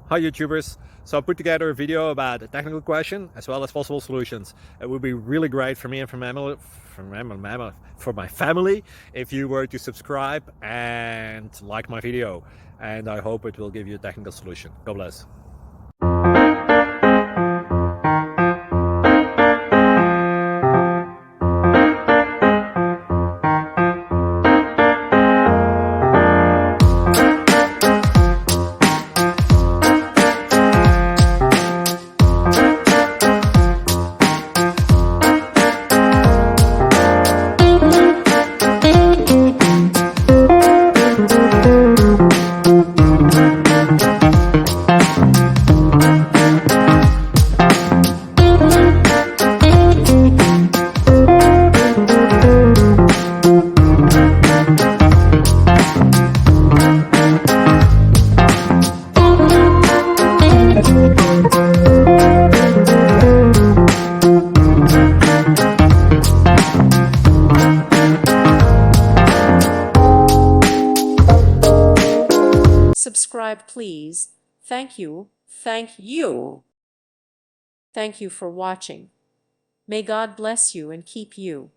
Hi YouTubers. So I put together a video about a technical question as well as possible solutions. It would be really great for me and for my family if you were to subscribe and like my video. And I hope it will give you a technical solution. God bless. Subscribe, please. Thank you. Thank you. Thank you for watching. May God bless you and keep you.